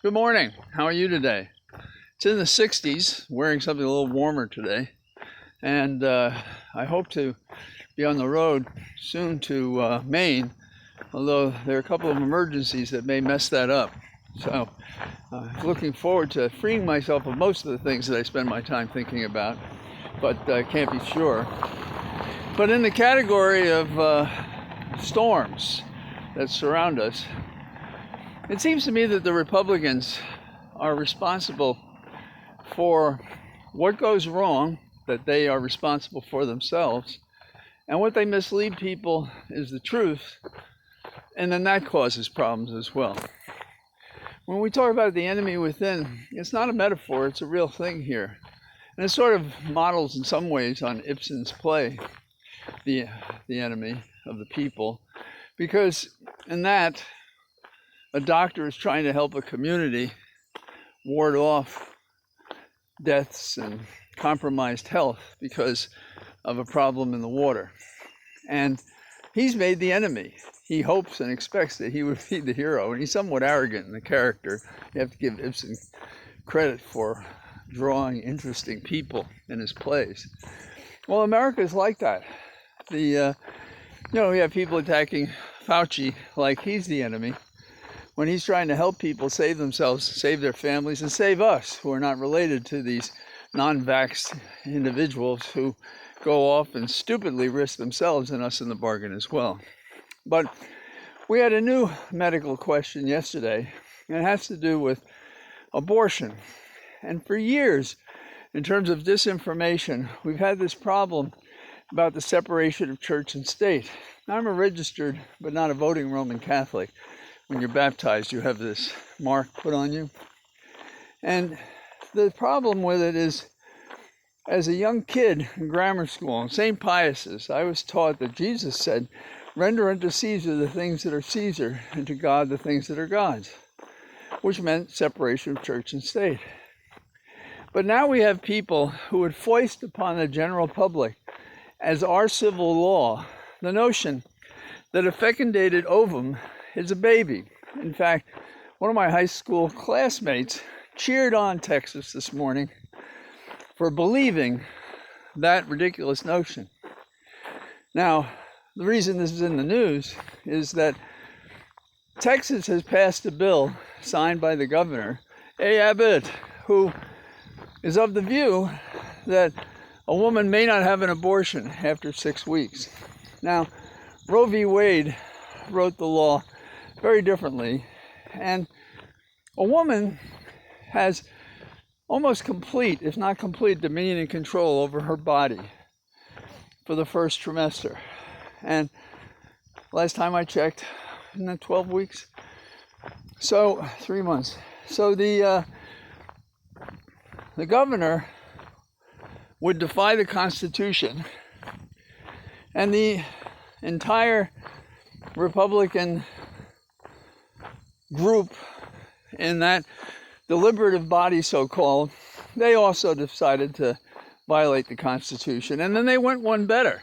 Good morning. How are you today? It's in the 60s, wearing something a little warmer today. And I hope to be on the road soon to Maine, although there are a couple of emergencies that may mess that up. So looking forward to freeing myself of most of the things that I spend my time thinking about, but I can't be sure. But in the category of storms that surround us, it seems to me that the Republicans are responsible for what goes wrong, that they are responsible for themselves, and what they mislead people is the truth, and then that causes problems as well. When we talk about the enemy within, it's not a metaphor, it's a real thing here. And it sort of models in some ways on Ibsen's play, The Enemy of the People, because in that, a doctor is trying to help a community ward off deaths and compromised health because of a problem in the water. And he's made the enemy. He hopes and expects that he would be the hero, and he's somewhat arrogant in the character. You have to give Ibsen credit for drawing interesting people in his plays. Well, America is like that. We have people attacking Fauci like he's the enemy, when he's trying to help people save themselves, save their families, and save us who are not related to these non-vaxxed individuals who go off and stupidly risk themselves and us in the bargain as well. But we had a new medical question yesterday, and it has to do with abortion. And for years, in terms of disinformation, we've had this problem about the separation of church and state. Now, I'm a registered but not a voting Roman Catholic. When you're baptized, you have this mark put on you. And the problem with it is, as a young kid in grammar school, in St. Pius's, I was taught that Jesus said, "Render unto Caesar the things that are Caesar, and to God the things that are God's," which meant separation of church and state. But now we have people who would foist upon the general public, as our civil law, the notion that a fecundated ovum is a baby. In fact, one of my high school classmates cheered on Texas this morning for believing that ridiculous notion. Now, the reason this is in the news is that Texas has passed a bill signed by the governor, Abbott, who is of the view that a woman may not have an abortion after 6 weeks. Now, Roe v. Wade wrote the law very differently, and a woman has almost complete, if not complete, dominion and control over her body for the first trimester. And last time I checked, isn't that 12 weeks? So 3 months. So the governor would defy the Constitution, and the entire Republican group in that deliberative body, so-called, they also decided to violate the Constitution. And then they went one better.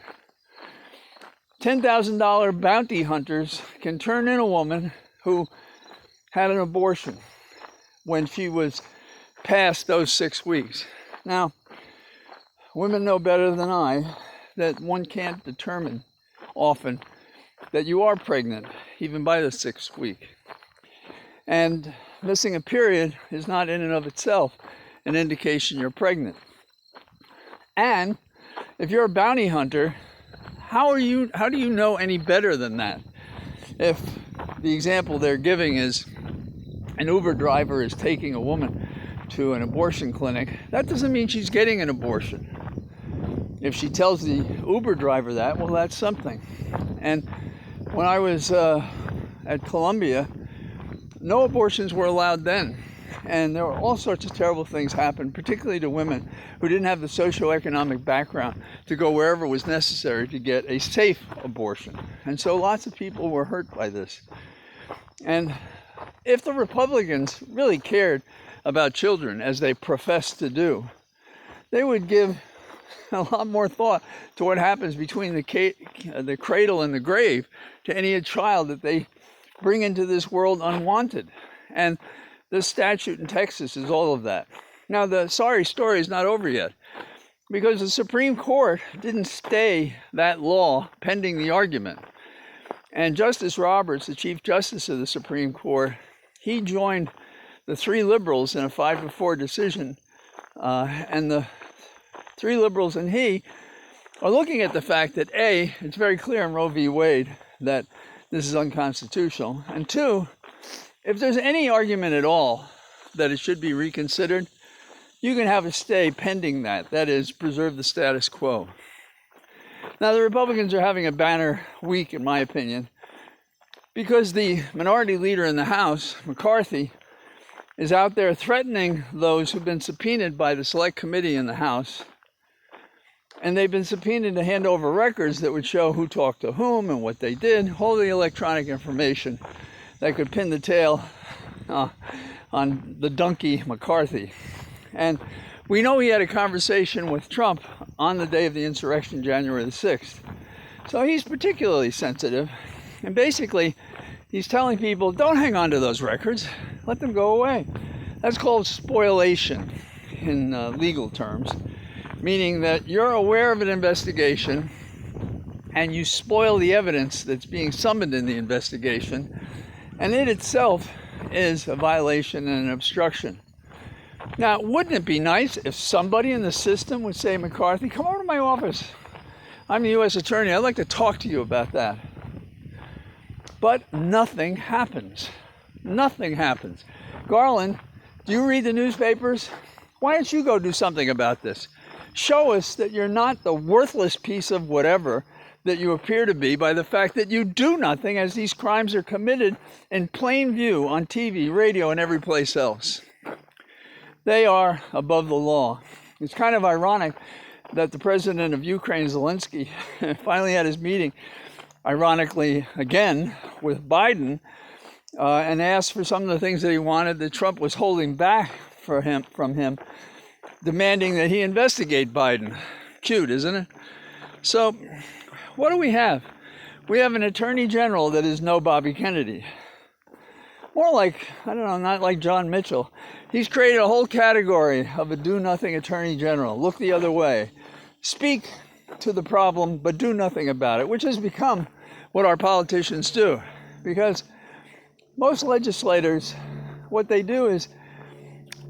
$10,000 bounty hunters can turn in a woman who had an abortion when she was past those 6 weeks. Now, women know better than I that one can't determine often that you are pregnant, even by the 6th week. And missing a period is not in and of itself an indication you're pregnant. And if you're a bounty hunter, how do you know any better than that? If the example they're giving is an Uber driver is taking a woman to an abortion clinic, that doesn't mean she's getting an abortion. If she tells the Uber driver that, well, that's something. And when I was at Columbia, no abortions were allowed then. And there were all sorts of terrible things happen, particularly to women who didn't have the socioeconomic background to go wherever was necessary to get a safe abortion. And so lots of people were hurt by this. And if the Republicans really cared about children, as they profess to do, they would give a lot more thought to what happens between the cradle and the grave to any child that they bring into this world unwanted. And This statute in Texas is all of that. Now, the sorry story is not over yet, because the Supreme Court didn't stay that law pending the argument. And Justice Roberts, the Chief Justice of the Supreme Court, he joined the three liberals in a 5-4 decision. And the three liberals and he are looking at the fact that A, it's very clear in Roe v. Wade that this is unconstitutional. And two, if there's any argument at all that it should be reconsidered, you can have a stay pending that. That is, preserve the status quo. Now, the Republicans are having a banner week, in my opinion, because the minority leader in the House, McCarthy, is out there threatening those who've been subpoenaed by the Select Committee in the House. And they've been subpoenaed to hand over records that would show who talked to whom and what they did, all the electronic information that could pin the tail on the donkey McCarthy. And we know he had a conversation with Trump on the day of the insurrection, January the 6th. So he's particularly sensitive. And basically, he's telling people, don't hang on to those records. Let them go away. That's called spoliation in legal terms, meaning that you're aware of an investigation and you spoil the evidence that's being summoned in the investigation, and it itself is a violation and an obstruction. Now, wouldn't it be nice if somebody in the system would say, McCarthy, come over to my office. I'm the U.S. Attorney. I'd like to talk to you about that. But nothing happens. Nothing happens. Garland, do you read the newspapers? Why don't you go do something about this? Show us that you're not the worthless piece of whatever that you appear to be by the fact that you do nothing as these crimes are committed in plain view on TV, radio, and every place else. They are above the law. It's kind of ironic that the president of Ukraine, Zelensky, finally had his meeting, ironically again, with Biden, and asked for some of the things that he wanted that Trump was holding back from him, demanding that he investigate Biden. Cute, isn't it? So, what do we have? We have an attorney general that is no Bobby Kennedy. More like, I don't know, not like John Mitchell. He's created a whole category of a do-nothing attorney general. Look the other way. Speak to the problem, but do nothing about it, which has become what our politicians do. Because most legislators, what they do is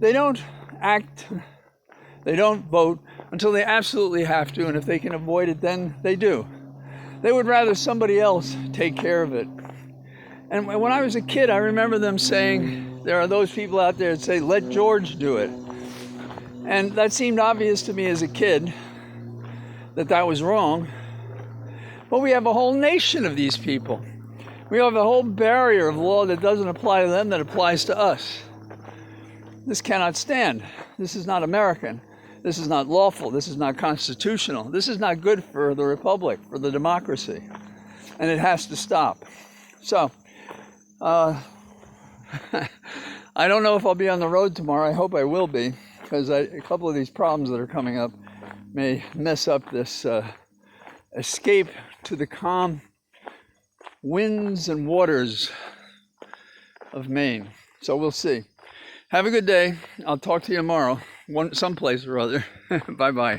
they don't act, they don't vote until they absolutely have to, and if they can avoid it, then they do. They would rather somebody else take care of it. And when I was a kid, I remember them saying, there are those people out there that say, let George do it. And that seemed obvious to me as a kid that that was wrong. But we have a whole nation of these people. We have a whole barrier of law that doesn't apply to them that applies to us. This cannot stand. This is not American. This is not lawful. This is not constitutional. This is not good for the republic, for the democracy. And it has to stop. So, I don't know if I'll be on the road tomorrow. I hope I will be, because a couple of these problems that are coming up may mess up this escape to the calm winds and waters of Maine. So we'll see. Have a good day. I'll talk to you tomorrow, someplace or other. Bye-bye.